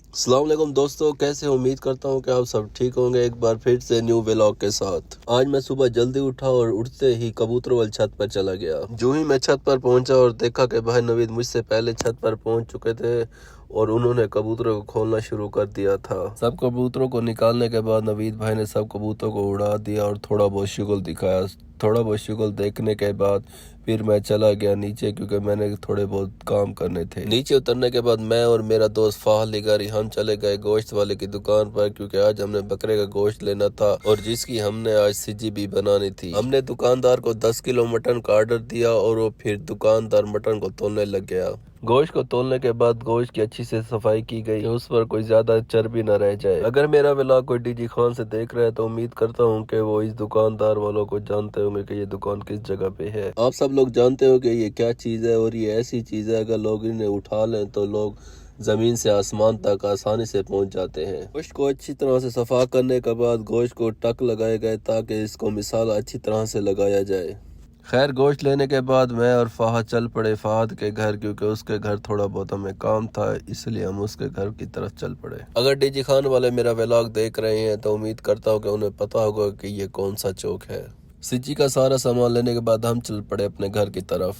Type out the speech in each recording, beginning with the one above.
अस्सलाम वालेकुम दोस्तों, कैसे हो? उम्मीद करता हूँ कि आप सब ठीक होंगे। एक बार फिर से न्यू व्लॉग के साथ। आज मैं सुबह जल्दी उठा और उठते ही कबूतर वाली छत पर चला गया। जो ही मैं छत पर पहुंचा और देखा कि भाई नवीद मुझसे पहले छत पर पहुंच चुके थे और उन्होंने कबूतरों को खोलना शुरू कर दिया था। सब कबूतरों को निकालने के बाद नवीद भाई ने सब कबूतरों को उड़ा दिया और थोड़ा बहुत शुगल दिखाया। थोड़ा बहुत शुगल देखने के बाद फिर मैं चला गया नीचे, क्योंकि मैंने थोड़े बहुत काम करने थे। नीचे उतरने के बाद मैं और मेरा दोस्त फाहल लिगारी हम चले गए गोश्त वाले की दुकान पर, क्योंकि आज हमने बकरे का गोश्त लेना था और जिसकी हमने आज सिजी भी बनानी थी। हमने दुकानदार को 10 किलो मटन का ऑर्डर दिया और वो फिर दुकानदार मटन को तोलने लग गया। गोश्त को तोलने के बाद गोश्त की अच्छी से सफाई की गई, उस पर कोई ज्यादा चर्बी न रह जाए। अगर मेरा व्लॉग कोई डीजी खान से देख रहा है तो उम्मीद करता हूँ कि वो इस दुकानदार वालों को जानते होंगे कि ये दुकान किस जगह पे है। आप सब लोग जानते हो कि ये क्या चीज है, और ये ऐसी चीज है अगर लोग इन्हें उठा लें तो लोग जमीन से आसमान तक आसानी से पहुंच जाते हैं। गोश्त को अच्छी तरह से सफा करने के बाद गोश्त को टक लगाए गए ताकि इसको मिसाला अच्छी तरह से लगाया जाए। खैर, गोश्त लेने के बाद मैं और फाहद चल पड़े फाहद के घर, क्योंकि उसके घर थोड़ा बहुत हमें काम था, इसलिए हम उसके घर की तरफ चल पड़े। अगर डीजी खान वाले मेरा व्लॉग देख रहे हैं तो उम्मीद करता हूँ कि उन्हें पता होगा कि ये कौन सा चौक है। सिजी का सारा सामान लेने के बाद हम चल पड़े अपने घर की तरफ।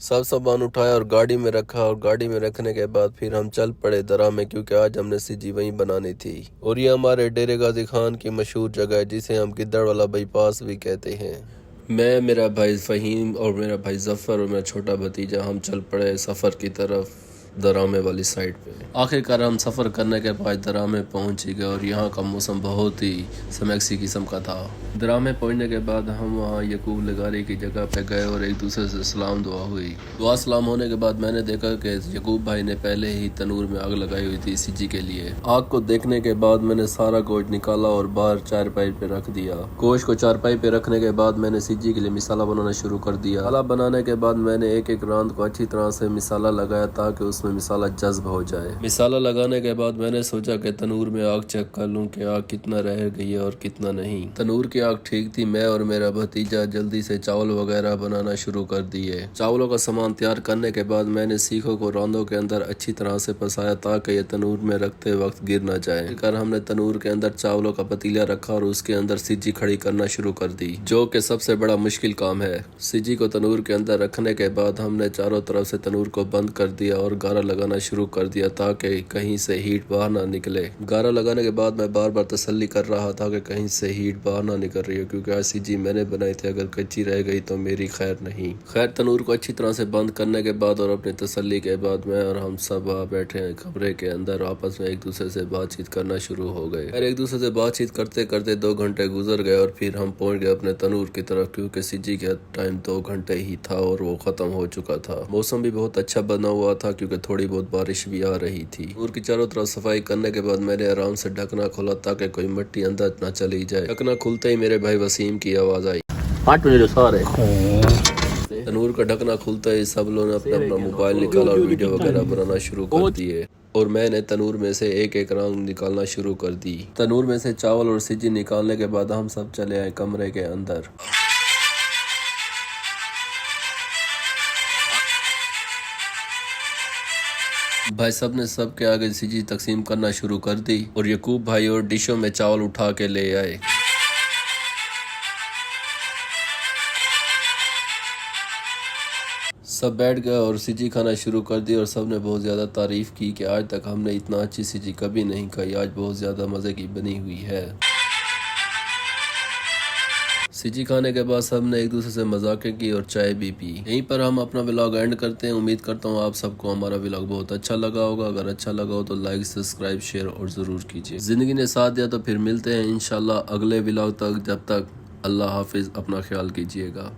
सब सामान उठाया और गाड़ी में रखा, और गाड़ी में रखने के बाद फिर हम चल पड़े दरा में, क्योंकि आज हमने सिजी वहीं बनानी थी। और ये हमारे डेरे गाजी खान की मशहूर जगह है, जिसे हम गिद्दड़ वाला बाईपास भी कहते हैं। मैं, मेरा भाई फहीम और मेरा भाई जफर और मेरा छोटा भतीजा हम चल पड़े सफ़र की तरफ दरामे वाली साइड पे। आखिरकार हम सफ़र करने के बाद दरामे पहुंच ही गए और यहाँ का मौसम बहुत ही समैक्सी किस्म का था। दरामे पहुंचने के बाद हम वहाँ यकूब लगारी की जगह पे गए और एक दूसरे से सलाम दुआ हुई। दुआ सलाम होने के बाद मैंने देखा कि यकूब भाई ने पहले ही तनूर में आग लगाई हुई थी सिजी के लिए। आग को देखने के बाद मैंने सारा गोश्त निकाला और बाहर चारपाई पे रख दिया। गोश्त को चारपाई पे रखने के बाद मैंने सिजी के लिए मिसाला बनाना शुरू कर दिया। मसाला बनाने के बाद मैंने एक एक रांद को अच्छी तरह से मिसाला लगाया ताकि उसमें मिसाला जज्ब हो जाए। मिसाला लगाने के बाद मैंने सोचा कि तनूर में आग चेक कर लूं कि आग कितना रह गई है और कितना नहीं। तनूर की आग ठीक थी। मैं और मेरा भतीजा जल्दी से चावल वगैरह बनाना शुरू कर दिए। चावलों का सामान तैयार करने के बाद मैंने सीखों को रांदों के अंदर अच्छी तरह से पसाया ताकि ये तनूर में रखते वक्त गिर न जाए। फिर हमने तनूर के अंदर चावलों का पतीला रखा और उसके अंदर सिजी खड़ी करना शुरू कर दी, जो कि सबसे बड़ा मुश्किल काम है। सिजी को तनूर के अंदर रखने के बाद हमने चारों तरफ से तनूर को बंद कर दिया और गारा लगाना शुरू कर दिया ताकि कहीं से हीट बाहर ना निकले। गारा लगाने के बाद मैं बार बार तसल्ली कर रहा था कि कहीं से हीट बाहर ना निकल रही हो, क्योंकि आज सिजी मैंने बनाई थी, अगर कच्ची रह गई तो मेरी खैर नहीं। खैर, तनूर को अच्छी तरह से बंद करने के बाद और अपनी तसल्ली के बाद मैं और हम सब बैठे हैं कमरे के अंदर, आपस में एक दूसरे से बातचीत करना शुरू हो गए। फिर एक दूसरे से बातचीत करते करते 2 घंटे गुजर गए और फिर हम पहुंच गए अपने तनूर की तरफ, क्योंकि सिजी का टाइम 2 घंटे ही था और वो खत्म हो चुका था। मौसम भी बहुत अच्छा बना हुआ था, क्योंकि थोड़ी बहुत बारिश भी आ रही थी। तनूर की चारों तरफ सफाई करने के बाद मैंने आराम से ढकना खोला ताकि कोई मिट्टी अंदर न चली जाए। ढकना खुलते ही मेरे भाई वसीम की आवाज आई। 8 बजे सारे तनूर का ढकना खुलता ही सब लोगों ने अपना अपना मोबाइल निकाला और वीडियो वगैरह बनाना शुरू कर दिए, और मैंने तनूर में से एक एक रंग निकालना शुरू कर दी। तनूर में से चावल और सिजी निकालने के बाद हम सब चले आए कमरे के अंदर। भाई सब ने सबके आगे सिजी तकसीम करना शुरू कर दी और यकूब भाई और डिशों में चावल उठा के ले आए। सब बैठ गए और सिजी खाना शुरू कर दी और सब ने बहुत ज़्यादा तारीफ़ की कि आज तक हमने इतना अच्छी सिजी कभी नहीं खाई, आज बहुत ज़्यादा मज़े की बनी हुई है। सिजी खाने के बाद सब ने एक दूसरे से मजाकें की और चाय भी पी। यहीं पर हम अपना व्लॉग एंड करते हैं। उम्मीद करता हूँ आप सबको हमारा व्लॉग बहुत अच्छा लगा होगा। अगर अच्छा लगा हो तो लाइक, सब्सक्राइब, शेयर और ज़रूर कीजिए। ज़िंदगी ने साथ दिया तो फिर मिलते हैं इंशाल्लाह अगले व्लॉग तक। जब तक अल्लाह हाफिज़, अपना ख्याल कीजिएगा।